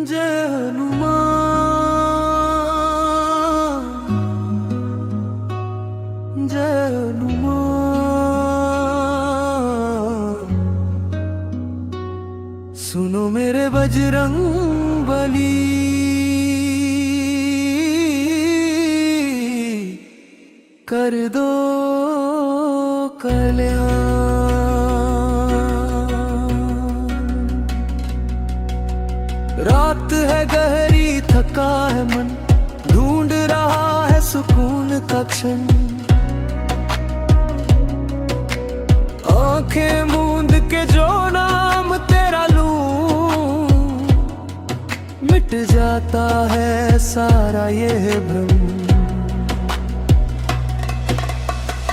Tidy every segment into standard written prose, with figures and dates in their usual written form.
जय हनुमान, जय हनुमान। सुनो मेरे बजरंग बली, कर दो कल्याण। रात है गहरी, थका है मन, ढूंढ रहा है सुकून का क्षण। आंखें मूंद के जो नाम तेरा लूं, मिट जाता है सारा ये भ्रम।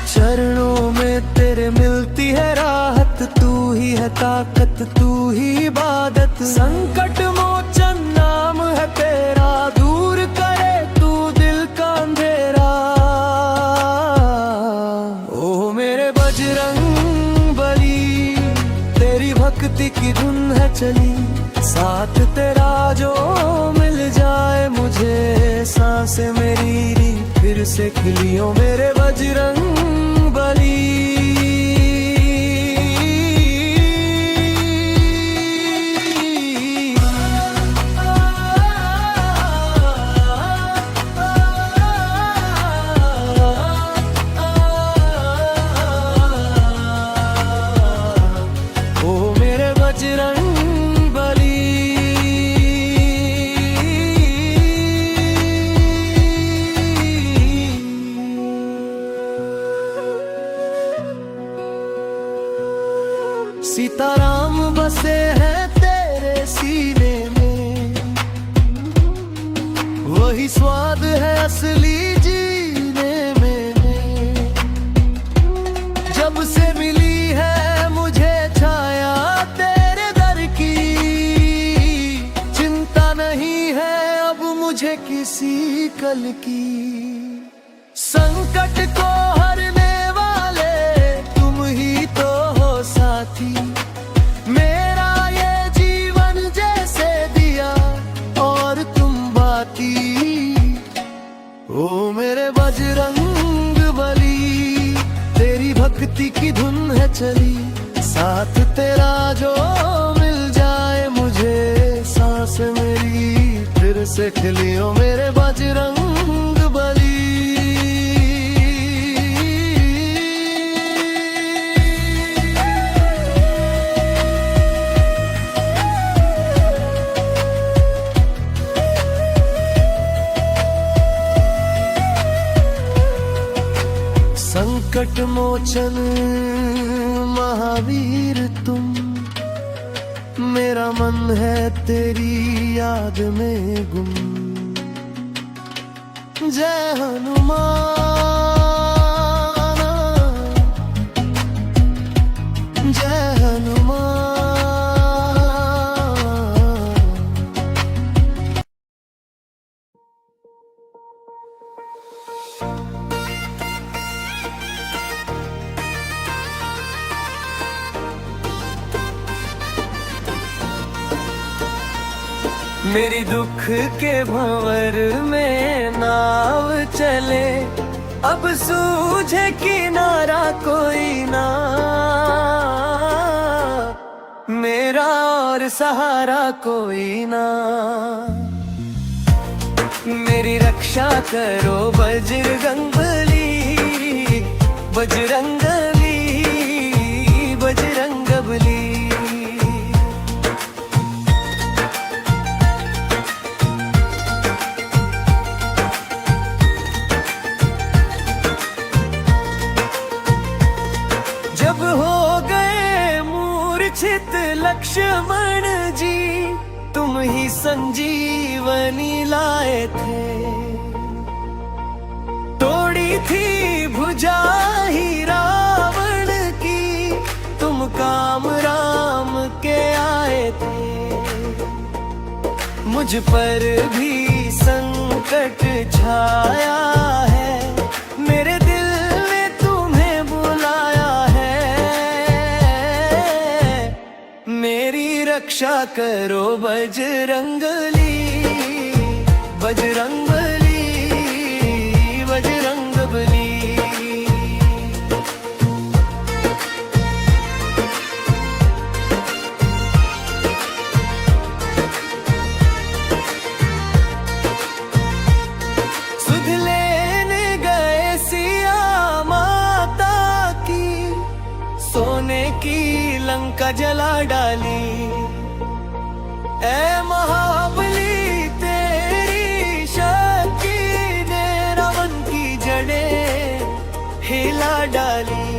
चरणों में तेरे मिलती है राहत, तू ही है ताकत, तू ही इबादत। संकट मोचन नाम है तेरा, दूर करे तू दिल का अंधेरा। ओ मेरे बजरंग बली, तेरी भक्ति की धुन है चली। साथ तेरा जो मिल जाए मुझे, सांसें मेरी फिर से खिली। ओ मेरे बजरंग बली। ओ मेरे बजरंग बली। सीताराम बसे हैं तेरे सीने में, वही स्वाद है असली जीने में। जब से मिली है मुझे छाया तेरे दर की, चिंता नहीं है अब मुझे किसी कल की। संकट को हरने वाले तुम ही तो हो साथी, मेरा ये जीवन जैसे दिया और तुम बाती। ओ मेरे बजरंग बली, तेरी भक्ति की धुन है चली। साथ तेरा जो मिल जाए मुझे, सांस मेरी फिर से खिली। ओ मेरे बजरंग बली। संकट मोचन महावीर तुम, मेरा मन है तेरी याद में गुम। जय हनुमान, जय हनुमान। मेरी दुख के भंवर में नाव चले, अब सूझे किनारा कोई ना। मेरा और सहारा कोई ना। मेरी रक्षा करो बजरंगबली, बजरंगबली, बजरंगबली। जब हो गए मूर्छित लक्ष्मण जी, तुम ही संजीवनी लाए थे। तोड़ी थी भुजा ही रावण की, तुम काम राम के आए थे। मुझ पर भी संकट छाया है, मेरे दिल ने तुम्हें बुलाया है। मेरी रक्षा रक्षा करो बजरंगली, बजरंगबली, बजरंगबली। सुध लेने गए सिया माता की, सोने की लंका जला डाली। ऐ महाबली तेरी शक्ति ने रावण की जड़ें हिला डाली।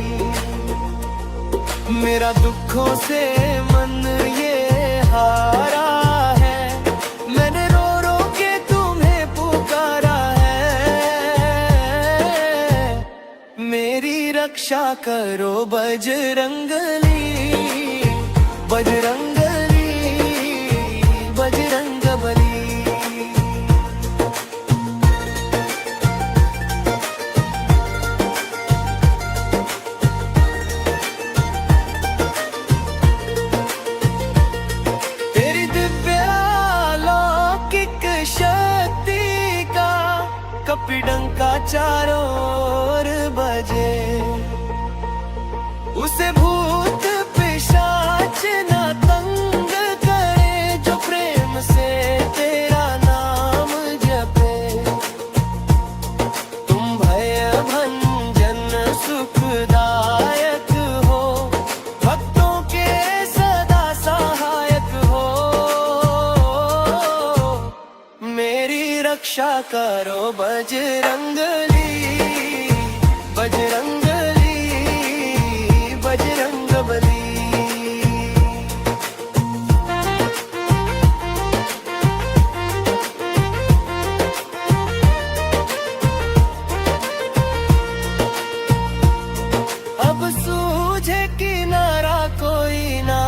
मेरा दुखों से मन ये हारा है, मैंने रो रो के तुम्हें पुकारा है। मेरी रक्षा करो बजरंगली, बजरंगली, बजरंगबली। तेरी दिव्य अलौकिक शक्ति का कपीडंका चारों ओर बजे। उसे भूत पिशाच न तंग करे, जो प्रेम से तेरा नाम जपे। तुम भय भंजन सुखदायक हो, भक्तों के सदा सहायक हो। मेरी रक्षा करो बजरंगली, बजरंगली, बजरंगबली। अब सूझे किनारा कोई ना,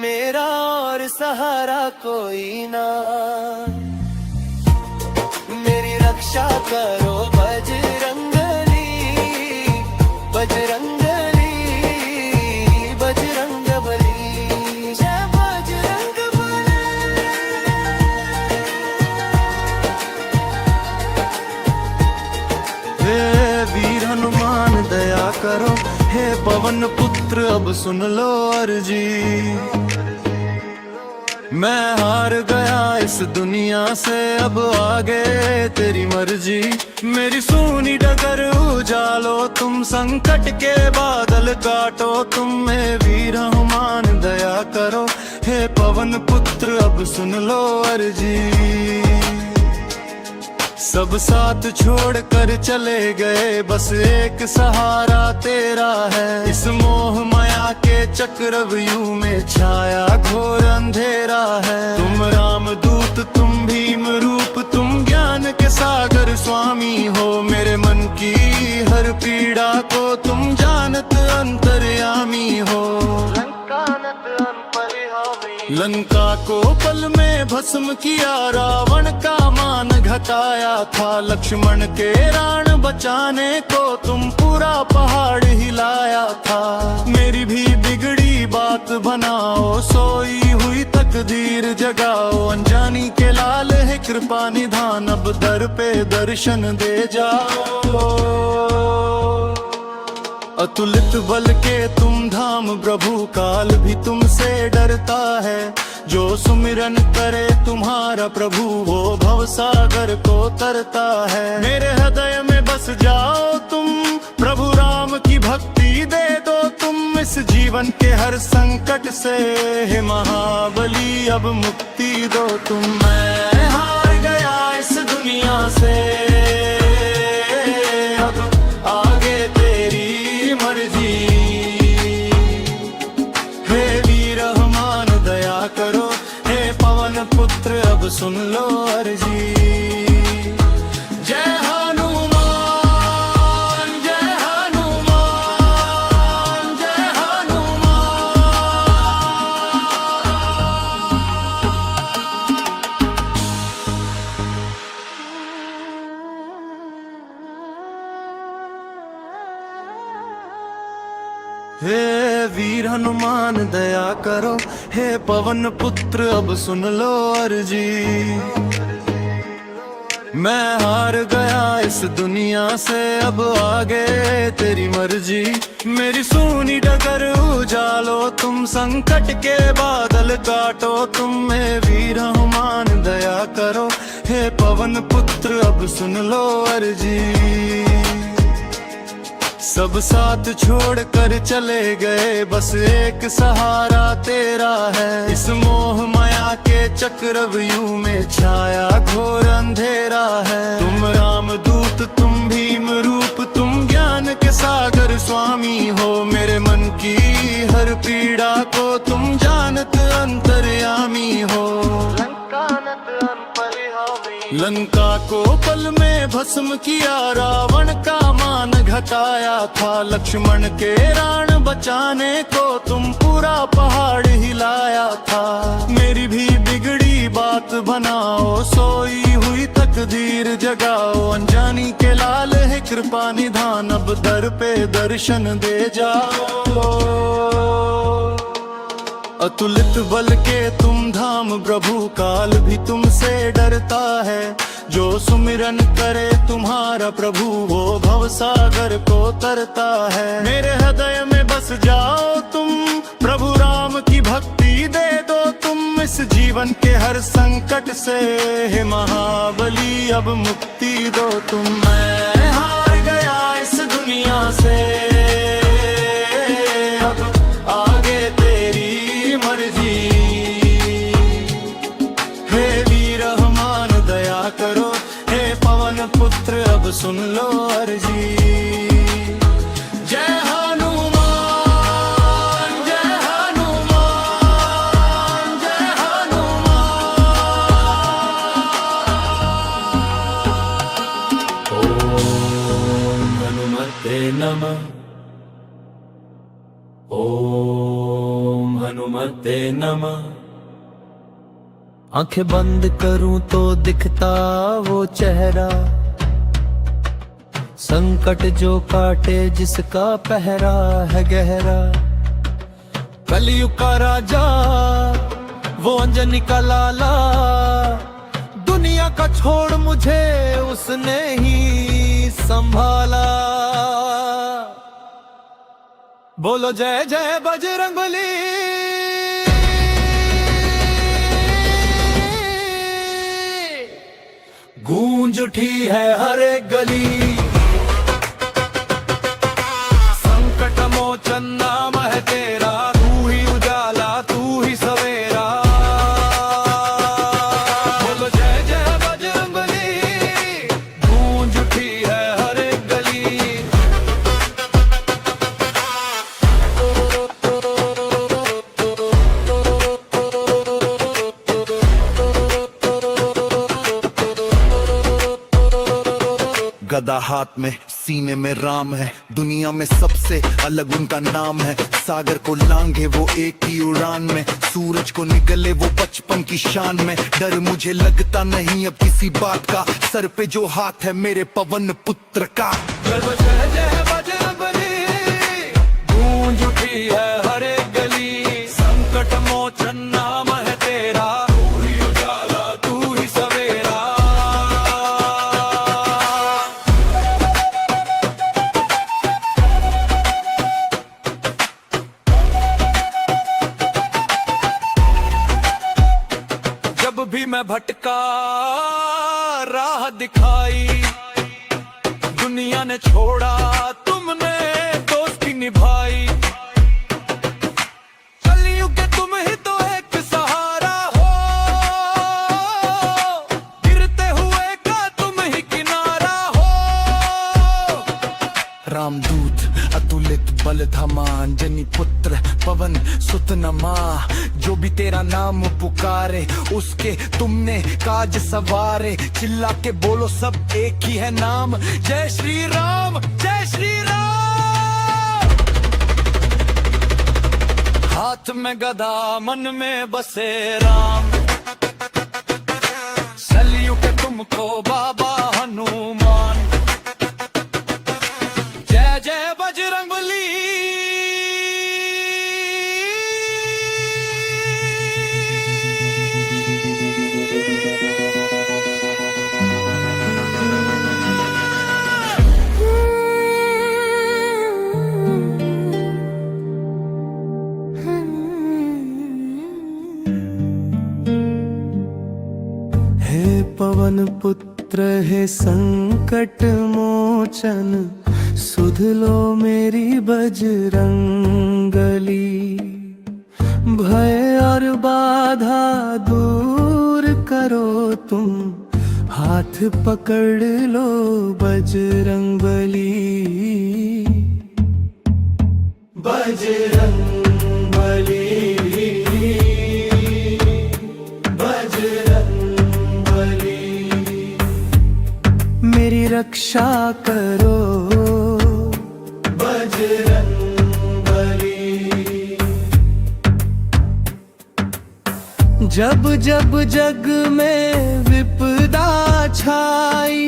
मेरा और सहारा कोई ना। मेरी रक्षा करो बजरंगली, बजरंगली, बजरंगबली। जय बजरंगबली। हे वीर हनुमान दया करो, हे पवन पुत्र अब सुन लो अर्जी। मैं हार गया इस दुनिया से, अब आगे तेरी मर्जी। मेरी सूनी डगर उजालो तुम, संकट के बादल काटो तुम। मैं वीर हनुमान दया करो, हे पवन पुत्र अब सुन लो अर्जी। सब साथ छोड़ कर चले गए, बस एक सहारा तेरा है। इस मोह माया के चक्रव्यूह में छाया घोर अंधेरा है। तुम राम दूत, तुम भीम रूप, तुम ज्ञान के सागर स्वामी हो। मेरे मन की हर पीड़ा को तुम जानत अंतर्यामी हो। लंका को पल में भस्म किया, रावण का मान घटाया था। लक्ष्मण के प्राण बचाने को तुम पूरा पहाड़ हिलाया था। मेरी भी बिगड़ी बात बनाओ, सोई हुई तकदीर जगाओ। अनजानी के लाल है कृपा निधान, अब दर पे दर्शन दे जाओ। अतुलित बल के तुम धाम प्रभु, काल भी तुमसे डरता है। जो सुमिरन करे तुम्हारा प्रभु, वो भव सागर को तरता है। मेरे हृदय में बस जाओ तुम, प्रभु राम की भक्ति दे दो तुम। इस जीवन के हर संकट से हे महाबली अब मुक्ति दो तुम। मैं हार गया इस दुनिया से, अब आगे तेरी मर्जी। हे वीर हनुमान दया करो, हे पवन पुत्र अब सुन लो अर्जी। जय हनुमान, जय हनुमान, जय हनुमान। हे वीर हनुमान हनुमान दया करो, हे पवन पुत्र अब सुन लो अर्जी। मैं हार गया इस दुनिया से, अब आगे तेरी मर्जी। मेरी सूनी डगर उजालो तुम, संकट के बादल काटो तुम, मैं वीर हनुमान दया करो, हे पवन पुत्र अब सुन लो अर्जी। सब साथ छोड़ कर चले गए, बस एक सहारा तेरा है। इस मोह माया के चक्रव्यूह में छाया घोर अंधेरा है। तुम राम दूत, तुम भीम रूप, तुम ज्ञान के सागर स्वामी हो। मेरे मन की हर पीड़ा को तुम जानत अंतर्यामी हो। लंका को पल में भस्म किया, रावण का मान घटाया था। लक्ष्मण के प्राण बचाने को तुम पूरा पहाड़ हिलाया था। मेरी भी बिगड़ी बात बनाओ, सोई हुई तकदीर जगाओ। अनजानी के लाल है कृपा निधान, अब दर पे दर्शन दे जाओ। अतुलित बल के तुम धाम प्रभु, काल भी तुमसे डरता है। जो सुमिरन करे तुम्हारा प्रभु, वो भव सागर को तरता है। मेरे हृदय में बस जाओ तुम, प्रभु राम की भक्ति दे दो तुम। इस जीवन के हर संकट से हे महाबली अब मुक्ति दो तुम। मैं हार गया इस दुनिया से, अब आगे तेरी मर्जी। हे वीर हनुमान दया करो, हे पवन पुत्र अब सुन लो अर्जी। जय हनुमान, जय हनुमान, जय हनुमान। ओम हनुमते नमः, ओम हनुमते नमः। आंखें बंद करूं तो दिखता वो चेहरा, संकट जो काटे जिसका पहरा है गहरा। कलयुग का राजा वो अंजनी का लाला, दुनिया का छोड़ मुझे उसने ही संभाला। बोलो जय जय बजरंगबली। गूंज उठी है हर एक गली, संकट मोचन नाम है तेरा। तू ही उजाला, तू ही सवेरा। बोलो जय जय बजरंगबली। गूंज उठी है हर एक गली। गदा हाथ में, सीने में राम है। दुनिया में सबसे अलग उनका नाम है। सागर को लांघे वो एक ही उड़ान में, सूरज को निगले वो बचपन की शान में। डर मुझे लगता नहीं अब किसी बात का, सर पे जो हाथ है मेरे पवन पुत्र का। जय जय बजरंगबली। गूंज उठी है हर एक गली, संकट मोचन नाम है तेरा। तू ही उजाला, तू ही सवेरा। जब भी मैं भटका राह दिखाई, दुनिया ने छोड़ा तुमने दोस्ती निभाई। कलयुग के तुम ही तो एक सहारा हो, गिरते हुए का तुम ही किनारा हो। रामदूत अतुलित बल धमान, जनी पुत्र पवन सुत नमा। जो भी तेरा नाम पुकारे उसके तुमने काज सवारे। चिल्ला के बोलो सब एक ही है नाम, जय श्री राम, जय श्री राम। हाथ में गदा मन में बसे राम, सलयुग तुमको बाबा हनुमान। जय जय बजरंगबली। पवन पुत्र है संकट मोचन, सुध लो मेरी बजरंगली। भय और बाधा दूर करो तुम, हाथ पकड़ लो बजरंगबली। बजरंगबली, बजरंगबली, मेरी रक्षा करो बजरंगबली। जब जब जग में विपदा छाई,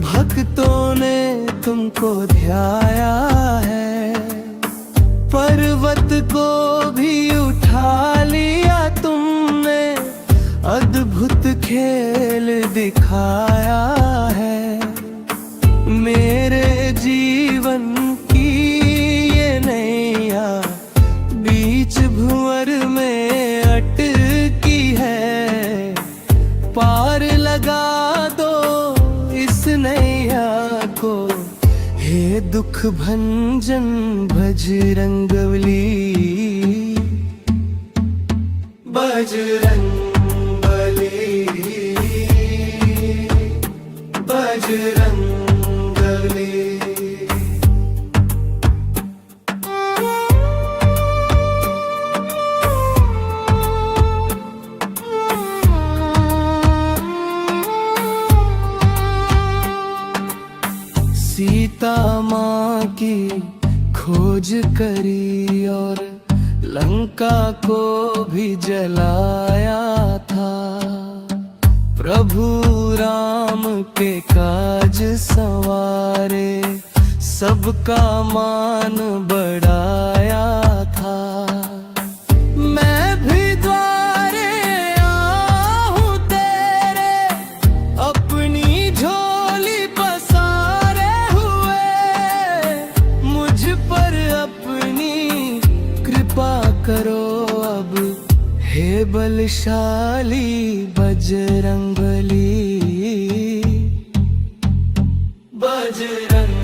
भक्तों ने तुमको ध्याया है। पर्वत को भी उठा लिया तुमने, अद्भुत खेल दिखाया है। मेरे जीवन की ये नैया बीच भंवर में अटकी है, पार लगा दो इस नैया को, हे दुख भंजन बजरंगबली। बजरंगबली, बजरंगबली। सीता माँ की खोज करी और लंका को भी जलाया था। प्रभु राम के काज संवारे, सबका मान बढ़ाया था। मैं भी द्वारे आहूं तेरे, अपनी झोली पसारे हुए। मुझ पर अपनी कृपा करो अब, हे बलशाली बजरंगबली। बजरंगबली,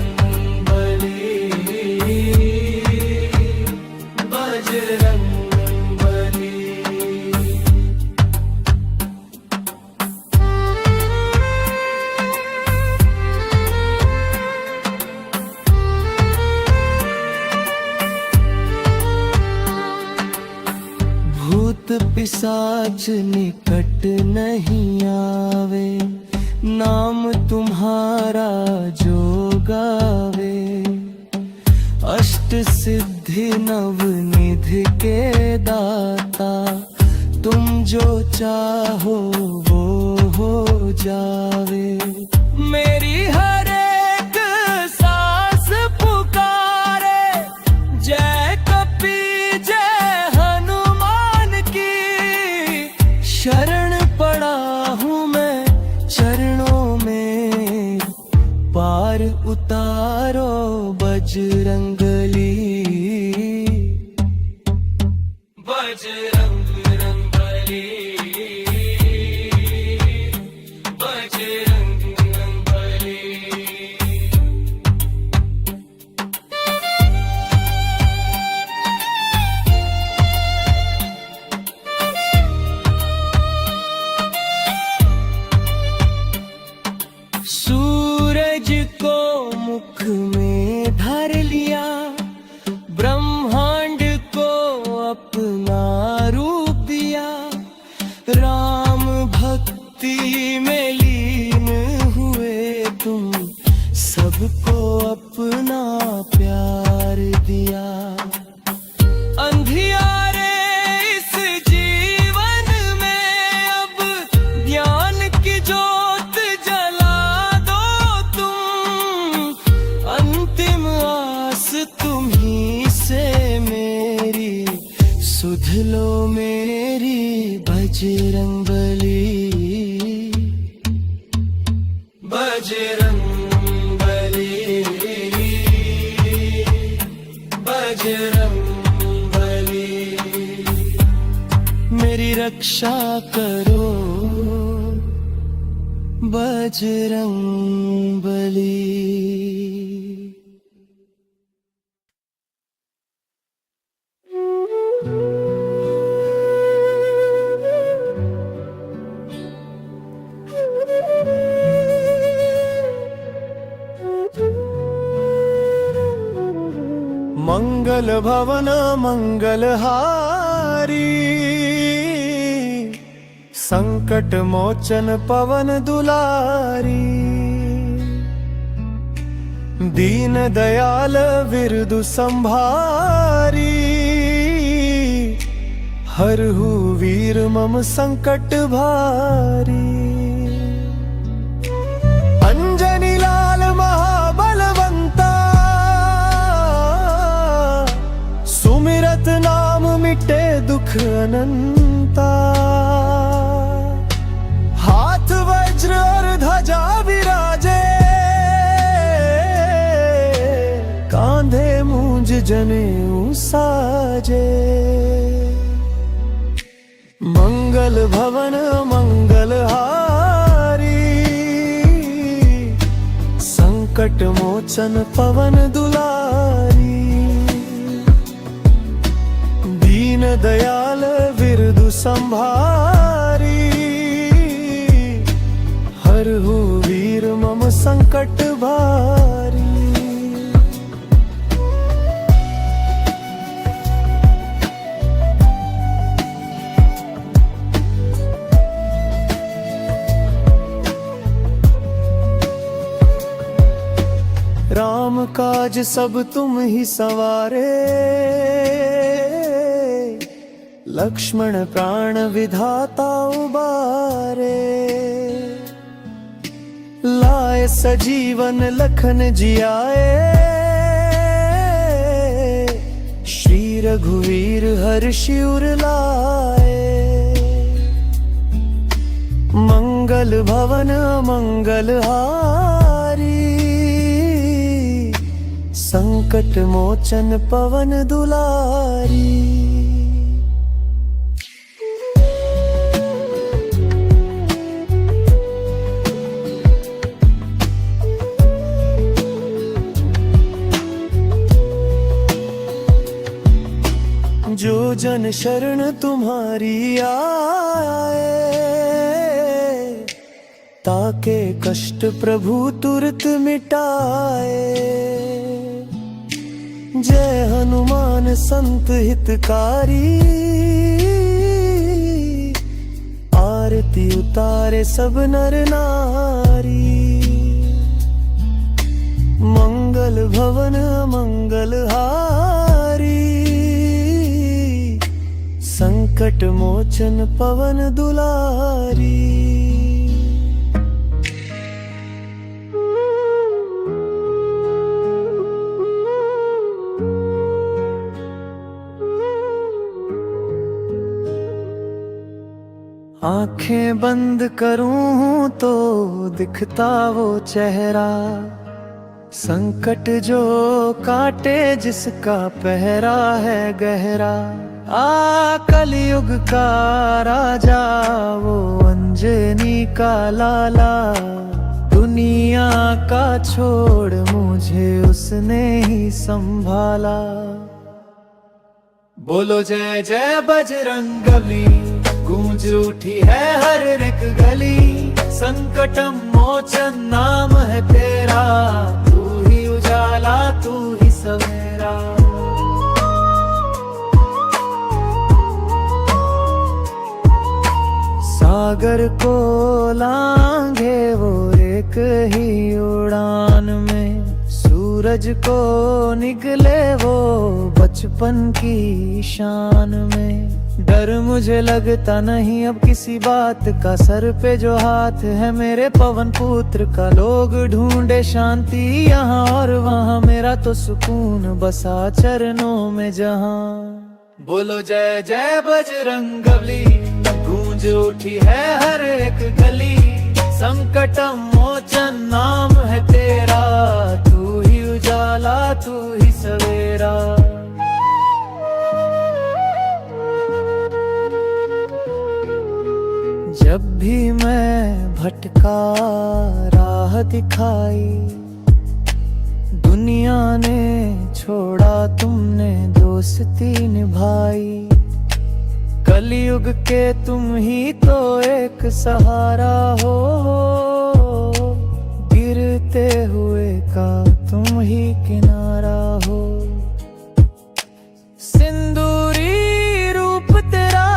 बजरंगबली। भूत पिशाच निकट नहीं आवे, नाम तुम्हारा जो गावे। अष्ट सिद्धि नवनिधि के दाता, तुम जो चाहो वो हो जावे। मेरी हर एक सांस पुकारे, जय कपी जय हनुमान की। शरण पड़ा हूँ मैं चरणों में, पार उतारो बजरंगबली। बजरंगबली, बजरंगबली। सूरज को मुख में धर लिया, ब्रह्मांड को अपना रूप दिया। राम भक्ति में लीन हुए तुम, सबको अपना प्यार दिया। अंधियारे इस जीवन में अब ज्ञान की ज्योत जला दो तुम। अंतिम आस तुम्ही से मेरी, सुध लो मेरी बजरंगबली। बजरंगबली, बजरंगबली, मेरी रक्षा करो बजरंगबली। मंगल भवन मंगलहारी, संकट मोचन पवन दुलारी। दीन दयाल विरदु संभारी, हरहु वीर मम संकट भारी। अंजनी लाल महाबलवंता, सुमिरत नाम मिटे दुख अनंता। हाथ वज्र और ध्वजा विराजे, कांधे मूंज जनेऊ साजे। मंगल भवन मंगलहारी, संकट मोचन पवन दुलारी। दीन दयाल विरदु संभारी, हरहु वीर मम संकट भारी। राम काज सब तुम ही सवारे, लक्ष्मण प्राण विधाता उबारे। लाए सजीवन लखन जियाए, श्री रघुवीर हर्षि उर लाए। मंगल भवन मंगलहारी, संकट मोचन पवन दुलारी। जो जन शरण तुम्हारी आए, ताके कष्ट प्रभु तुरत मिटाए। जय हनुमान संत हितकारी, आरती उतारे सब नर नारी। मंगल भवन मंगलहारी, संकट मोचन पवन दुलारी। आंखें बंद करूं तो दिखता वो चेहरा, संकट जो काटे जिसका पहरा है गहरा। कलयुग का राजा वो अंजनी का लाला, दुनिया का छोड़ मुझे उसने ही संभाला। बोलो जय जय बजरंगबली, गूंज उठी है हर एक गली। संकटम मोचन नाम है तेरा, तू ही उजाला तू ही सवेरा। सागर को लांघे वो एक ही उड़ान में, सूरज को निकले वो बचपन की शान में। डर मुझे लगता नहीं अब किसी बात का, सर पे जो हाथ है मेरे पवन पुत्र का। लोग ढूंढे शांति यहाँ और वहाँ, मेरा तो सुकून बसा चरणों में जहाँ। बोलो जय जय बजरंगबली, गूंज उठी है हर एक गली। संकटम मोचन नाम है तेरा, तू ही उजाला तू ही सवेरा। जब भी मैं भटका राह दिखाई, दुनिया ने छोड़ा तुमने दोस्ती निभाई। कलयुग के तुम ही तो एक सहारा हो, गिरते हुए का तुम ही किनारा हो। सिंदूरी रूप तेरा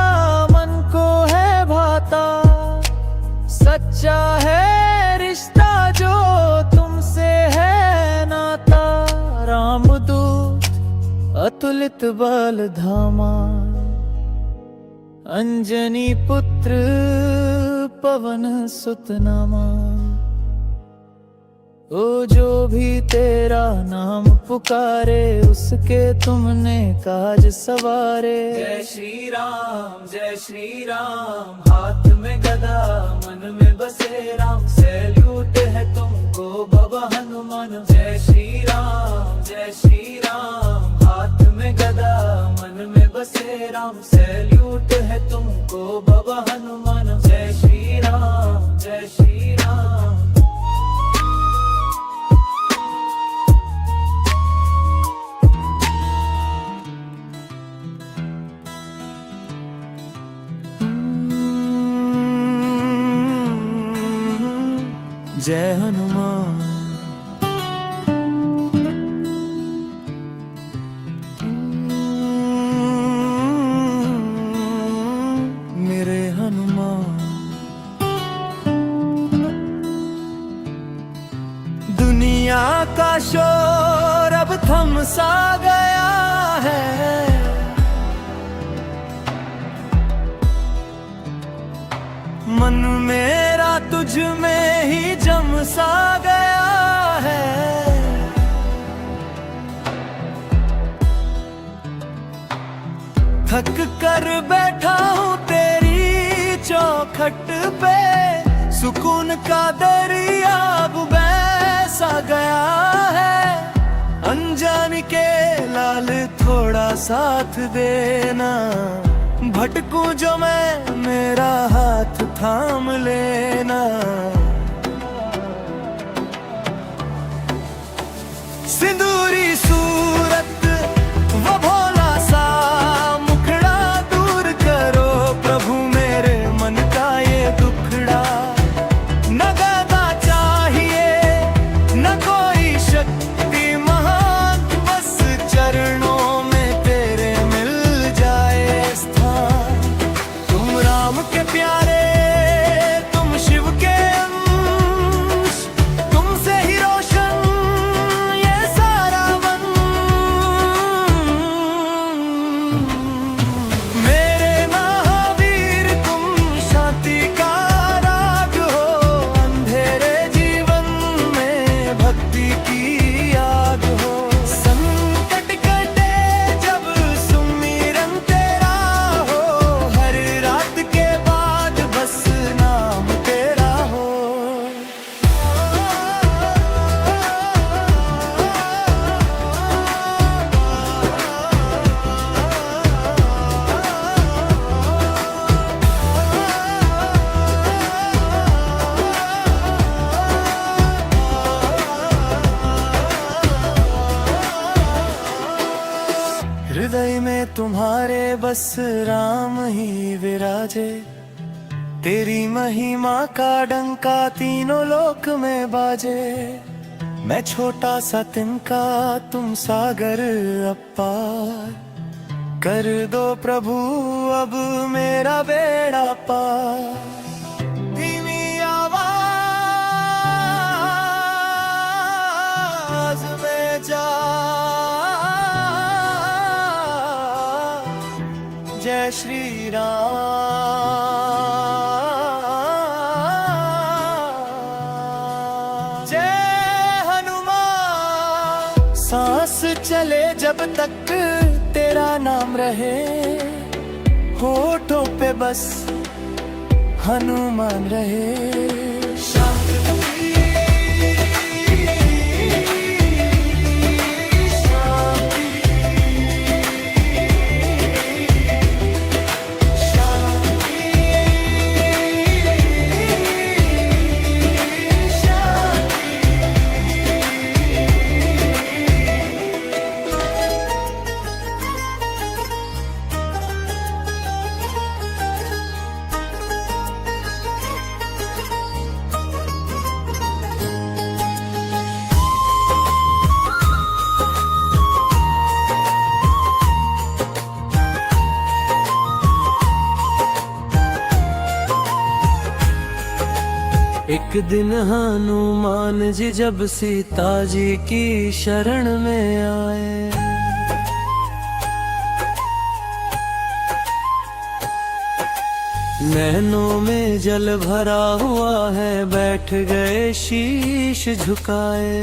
मन को है भाता, सच्चा है रिश्ता जो तुमसे है नाता। रामदूत अतुलित बल धामा, अंजनी पुत्र पवन सुत नामा। ओ जो भी तेरा नाम पुकारे, उसके तुमने काज सवारे। जय श्री राम, हाथ में गदा मन में बसे राम। सैल्यूट है तुमको बाबा हनुमान। जय श्री राम, हाथ में गदा मन में बसे राम। सैल्यूट है तुमको बाबा हनुमान। जय श्री राम, जय श्री राम। जय हनुमान। मेरे हनुमान। दुनिया का शोर अब थम सा गया है, मन मेरा तुझ में ही जम सा गया है। थक कर बैठा हूँ तेरी चौखट पे, सुकून का दरिया अब बहसा गया है। अनजान के लाल थोड़ा साथ देना, भटकूं जो मैं मेरा हाथ थाम लेना। सिंदूरी सूरत वो भोला सा मुखड़ा, दूर करो प्रभु मेरे मन का ये दुखड़ा। न गदा चाहिए न कोई शक्ति महान, बस चरणों में तेरे मिल जाए स्थान। तुम राम के प्यारे, तुम शिव के अंश, तुमसे ही रोशन ये सारा वन। मेरे महावीर तुम शांति का राग हो, अंधेरे जीवन में भक्ति की आग हो। संकट कटे जब सुमिरन तेरा हो, हर रात के बाद बस नाम तेरा हो। हृदय में तुम्हारे बस राम ही विराजे, तेरी महिमा का डंका तीनों लोक में बाजे। मैं छोटा सा तिनका तुम सागर अपार, कर दो प्रभु अब मेरा बेड़ा पार। धीमी आवाज में जा जय श्री राम। जय हनुमान। सांस चले जब तक तेरा नाम रहे, होठों पे बस हनुमान रहे। एक दिन हनुमान जी जब सीता जी की शरण में आए, नैनों में जल भरा हुआ है, बैठ गए शीश झुकाए।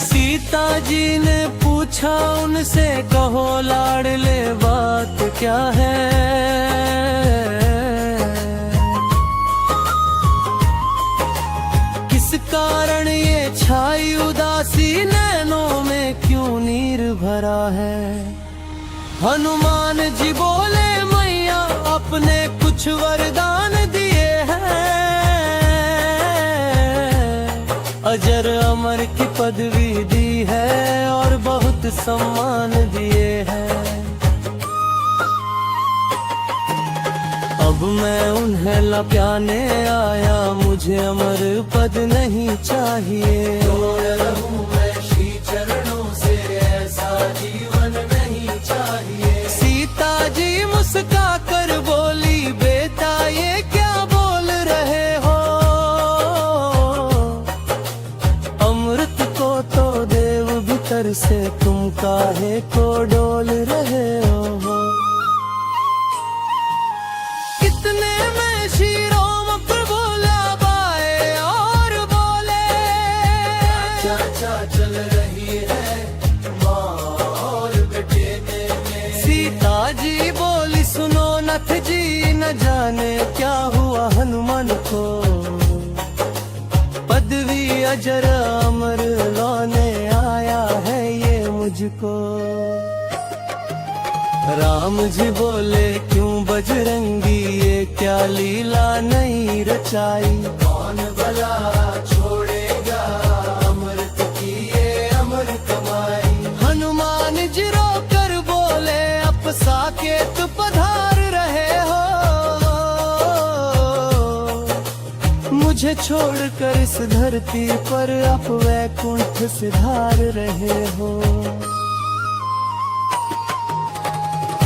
सीता जी ने पूछा उनसे, कहो लाडले बात क्या है। किस कारण ये छाई उदासी, नैनों में क्यों नीर भरा है। हनुमान जी बोले, मैया अपने कुछ वरदान दिए हैं, अजर अमर की पदवी दी है और बहुत सम्मान दिए हैं। अब मैं उन्हें लप्याने आया, मुझे अमर पद नहीं चाहिए। रहूं मैं श्री चरणों से, ऐसा जीवन नहीं चाहिए। सीता जी मुस्का कर बोली, बेटा ये क्या बोल रहे हो। अमृत को तो देव भीतर से, तुम काहे को डोल रहे हो। कितने में श्री राम प्रभु लाए और बोले, चाचा चल रही है माँ और बेटे में। सीता जी बोली, सुनो नाथ जी, न जाने क्या हुआ हनुमान को, पदवी अजर अमर लौने आया है ये मुझको। राम जी बोले, क्यों बजरंगी ये क्या लीला नहीं रचाई। कौन भला छोड़ेगा अमृत की ये अमर कमाई। हनुमान जी रो कर बोले, अब साकेत पधार रहे हो, मुझे छोड़कर इस धरती पर आप वैकुंठ सिधार रहे हो।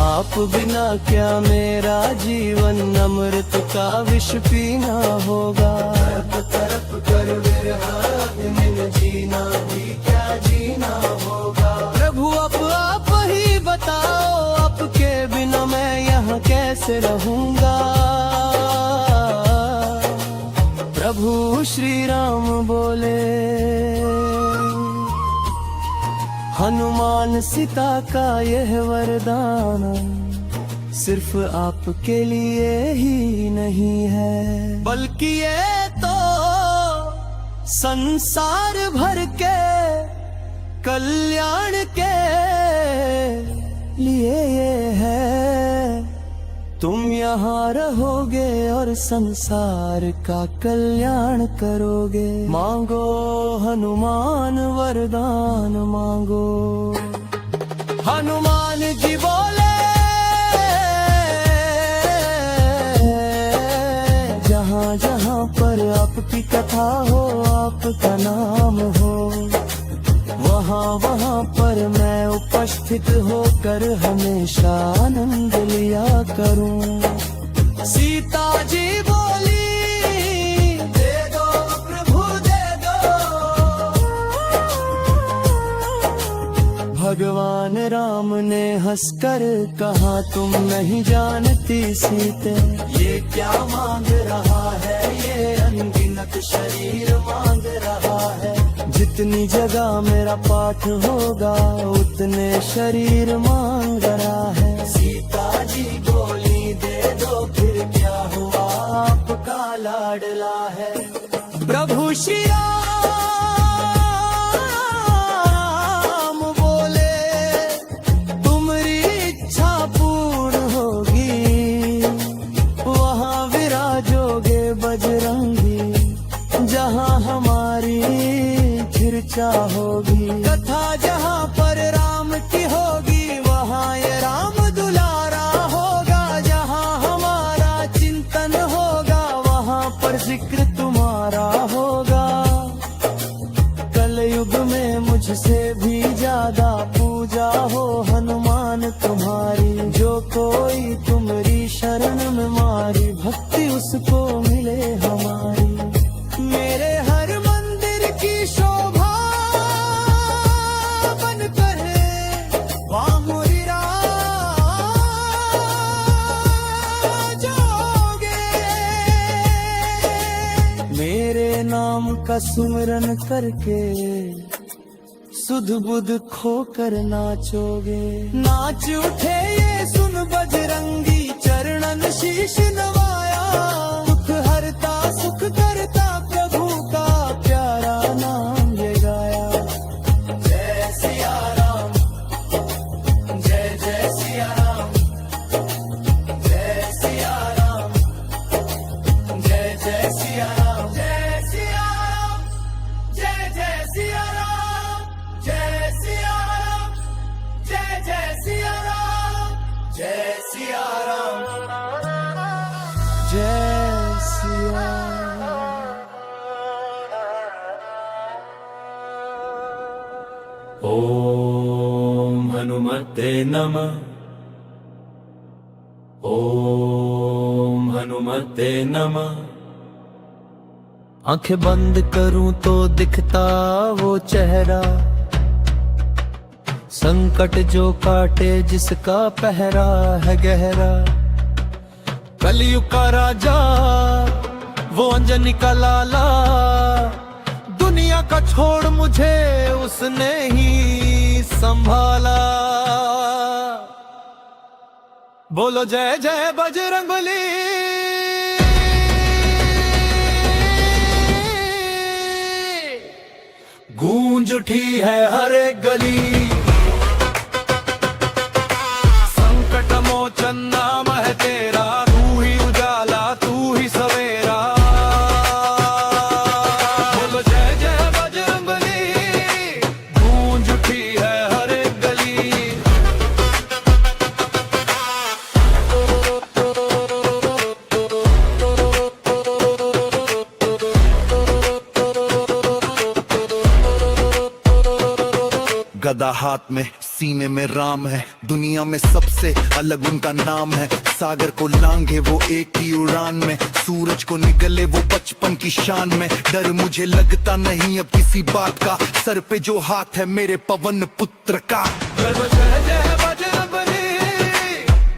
आप बिना क्या मेरा जीवन, अमृत का विष पीना होगा। तरफ कर विरह जीना भी क्या जीना होगा। प्रभु अब आप ही बताओ, आपके बिना मैं यहाँ कैसे रहूँगा। प्रभु श्री राम बोले, हनुमान सीता का यह वरदान सिर्फ आपके लिए ही नहीं है, बल्कि ये तो संसार भर के कल्याण के लिए ये है। तुम यहाँ रहोगे और संसार का कल्याण करोगे। मांगो हनुमान वरदान मांगो। हनुमान जी बोले, जहाँ जहाँ पर आपकी कथा हो, आपका नाम हो, वहाँ वहाँ पर मैं उपस्थित होकर हमेशा आनंद लिया करूं। सीता जी बोली, दे दो प्रभु दे दो। भगवान राम ने हंसकर कहा, तुम नहीं जानती सीते, ये क्या मांग रहा है, ये अनगिनत शरीर मांग रहा है। जितनी जगह मेरा पाठ होगा, उतने शरीर मांग रहा है। सीता जी बोली, दे दो फिर क्या हुआ, आपका लाडला है। प्रभु श्री राम बोले, तुम्हारी इच्छा पूर्ण होगी, वहाँ विराजोगे बजरंगी, जहाँ हमारी चर्चा होगी। कथा जहाँ पर राम की होगी, वहाँ ये राम दुलारा होगा। जहाँ हमारा चिंतन होगा, वहाँ पर जिक्र तुम्हारा होगा। का सुमिरन करके सुध बुध खोकर नाचोगे। नाच उठे ये सुन बजरंगी, चरणन शीश नवाया। दुख हरता सुख करता प्रभु का प्यारा नाम ये गाया। जय सिया राम, जय जय सिया राम, जय सिया राम, जय जय सिया राम, जय सिया राम, जय जय सिया राम, जय सिया राम, जय जय सिया राम, जय सिया राम, जय सिया राम। ओम हनुमते नमः। ओम हनुमते नमः। आंखें बंद करूं तो दिखता वो चेहरा, संकट जो काटे जिसका पहरा है गहरा। कलयुग का राजा वो अंजनी का लाला, दुनिया का छोड़ मुझे उसने ही संभाला। बोलो जय जय बजरंगबली। गूंज उठी है हर एक गली, संकट मोचन नाम है तेरा। तू ही उजाला तू ही सवेरा। बोलो जय जय बजरंगबली। गूंज उठी है हर एक गली। गदा हाथ में सीने में राम है, दुनिया में सबसे अलग उनका नाम है। सागर को लांघे वो एक ही उड़ान में, सूरज को निगले वो बचपन की शान में। डर मुझे लगता नहीं अब किसी बात का, सर पे जो हाथ है मेरे पवन पुत्र का। बोलो जय जय बजरंगबली।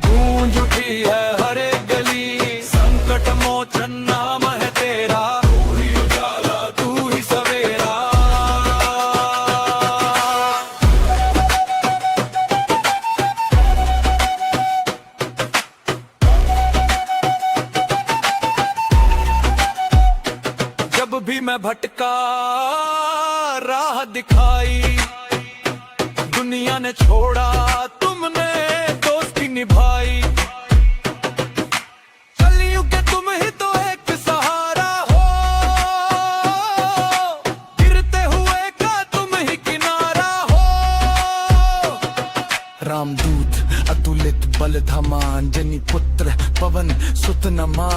गूंज उठी है हर एक गली, संकट मोचन नाम है तेरा। तू ही उजाला तू ही सवेरा। जब भी मैं भटका राह दिखाई, दुनिया ने छोड़ा तुमने दोस्ती निभाई। कलयुग के तुम ही तो एक सहारा हो, गिरते हुए का तुम ही किनारा हो। रामदूत अतुलित बल धमान, जनी पुत्र पवन सुत नमा।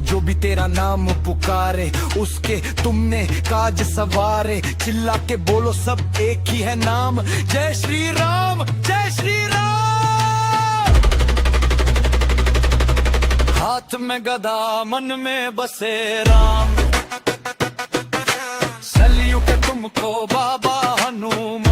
जो भी तेरा नाम पुकारे उसके तुमने काज सवारे। चिल्ला के बोलो सब एक ही है नाम, जय श्री राम जय श्री राम। हाथ में गदा मन में बसे राम, सलियू के तुमको बाबा हनुमान।